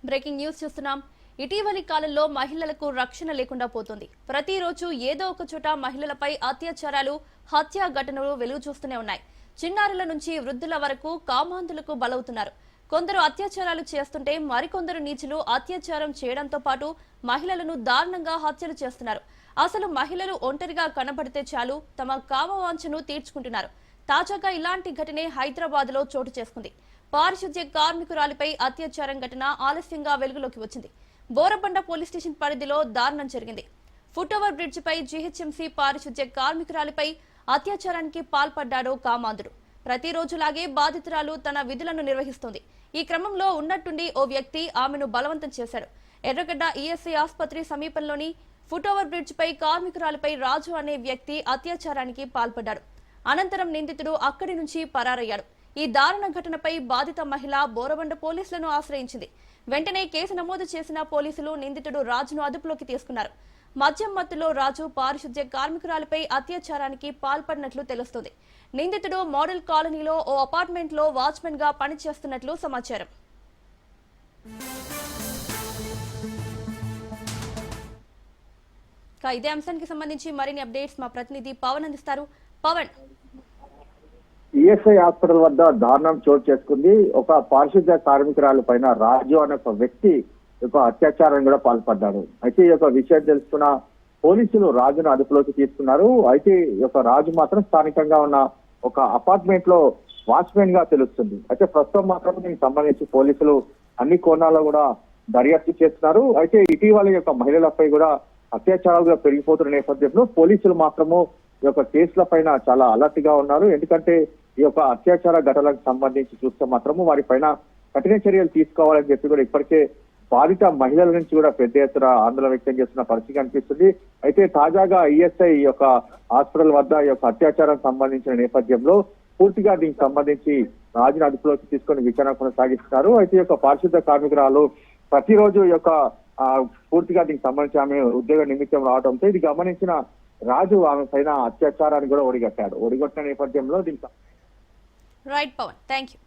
Breaking news చూస్తున్నాం. ఇటీవలి కాలంలో మహిళలకు రక్షణ లేకుండా పోతుంది. ప్రతిరోజు ఏదో ఒక చోట మహిళలపై అత్యాచారాలు, హత్య ఘటనలు వెలుగు చూస్తూనే ఉన్నాయి. చిన్నారుల నుంచి వృద్ధుల వరకు కామాంధులకు బలవుతున్నారు. కొందరు అత్యాచారాలు చేస్తుంటే మరికొందరు నీచులు అత్యాచారం చేయడంతో పాటు మహిళలను దారుణంగా హత్యలు చేస్తున్నారు. అసలు మహిళలు ఒంటరిగా కనబడితే చాలు తమ కామవాంఛను తీర్చుకుంటున్నారు. తాజాగా ఇలాంటి ఘటనే హైదరాబాద్ లో చోటు చేసుకుంది. పారిశుద్ధ్య కార్మికురాలిపై అత్యాచారం ఘటన ఆలస్యంగా వెలుగులోకి వచ్చింది. బోరబండ పోలీస్ స్టేషన్ పరిధిలో దారుణం జరిగింది. ఫుట్ ఓవర్ బ్రిడ్జ్ పై జీహెచ్ఎంసీ పారిశుద్ధ్య కార్మికురాలిపై అత్యాచారానికి పాల్పడ్డాడు కామాంధుడు. ప్రతిరోజులాగే బాధితురాలు తన విధులను నిర్వహిస్తోంది. ఈ క్రమంలో ఉన్నట్టుండి ఓ వ్యక్తి ఆమెను బలవంతం చేశాడు. ఎర్రగడ్డ ఈఎస్ఐ ఆసుపత్రి సమీపంలోని ఫుట్ ఓవర్ బ్రిడ్జ్ పై కార్మికురాలిపై రాజు అనే వ్యక్తి అత్యాచారానికి పాల్పడ్డాడు. అనంతరం నిందితుడు అక్కడి నుంచి పరారయ్యాడు. ఈ దారుణ ఘటనపై బాధిత మహిళ బోరబండ పోలీసులను ఆశ్రయించింది. వెంటనే కేసు నమోదు చేసిన పోలీసులు నిందితుడు రాజును అదుపులోకి తీసుకున్నారు. మద్యం మత్తులో రాజు పారిశుద్ధ్య కార్మికురాలిపై అత్యాచారానికి పాల్పడినట్లు తెలుస్తోంది. నిందితుడు మోడల్ కాలనీలో ఓ అపార్ట్మెంట్ లో వాచ్మెన్ గా పనిచేస్తున్నట్లు సమాచారం. ఇదే అంశానికి సంబంధించి మరిన్ని అప్డేట్స్ మా ప్రతినిధి పవన్ అందిస్తారు. పవన్, ఈఎస్ఐ హాస్పిటల్ వద్ద దారుణం చోటు చేసుకుంది. ఒక పారిశుద్ధ్య కార్మికురాలు పైన రాజు అనే ఒక వ్యక్తి అత్యాచారం కూడా పాల్పడ్డాడు. అయితే ఈ యొక్క విషయం తెలుసుకున్న పోలీసులు రాజును అదుపులోకి తీసుకున్నారు. అయితే ఈ యొక్క రాజు మాత్రం స్థానికంగా ఉన్న ఒక అపార్ట్మెంట్ లో వాచ్మెన్ గా తెలుస్తుంది. అయితే ప్రస్తుతం మాత్రం దీనికి సంబంధించి పోలీసులు అన్ని కోణాల్లో కూడా దర్యాప్తు చేస్తున్నారు. అయితే ఇటీవల ఈ యొక్క మహిళలపై కూడా అత్యాచారాలుగా పెరిగిపోతున్న నేపథ్యంలో పోలీసులు మాత్రము ఈ యొక్క కేసుల పైన చాలా అలర్ట్ గా ఉన్నారు. ఎందుకంటే ఈ యొక్క అత్యాచార ఘటనలకు సంబంధించి చూస్తే మాత్రము వారి పైన కఠిన చర్యలు తీసుకోవాలని చెప్పి కూడా ఇప్పటికే బాధిత మహిళల నుంచి కూడా పెద్ద ఎత్తున ఆందోళన వ్యక్తం చేస్తున్న పరిస్థితి కనిపిస్తుంది. అయితే తాజాగా ఈఎస్ఐ ఈ యొక్క హాస్పిటల్ వద్ద ఈ యొక్క అత్యాచారం సంబంధించిన నేపథ్యంలో పూర్తిగా దీనికి సంబంధించి రాజును అదుపులోకి తీసుకొని విచారణ కొనసాగిస్తున్నారు. అయితే ఈ యొక్క పారిశుద్ధ్య కార్మికురాలు ప్రతిరోజు ఈ యొక్క పూర్తిగా దీనికి సంబంధించి ఆమె ఉద్యోగ నిమిత్తం రావడంతో ఇది గమనించిన రాజు ఆమె పైన అత్యాచారాన్ని కూడా ఒడిగట్టాడు. ఒడిగొట్టిన నేపథ్యంలో దీనికి రైట్ పవన్, థ్యాంక్ యూ.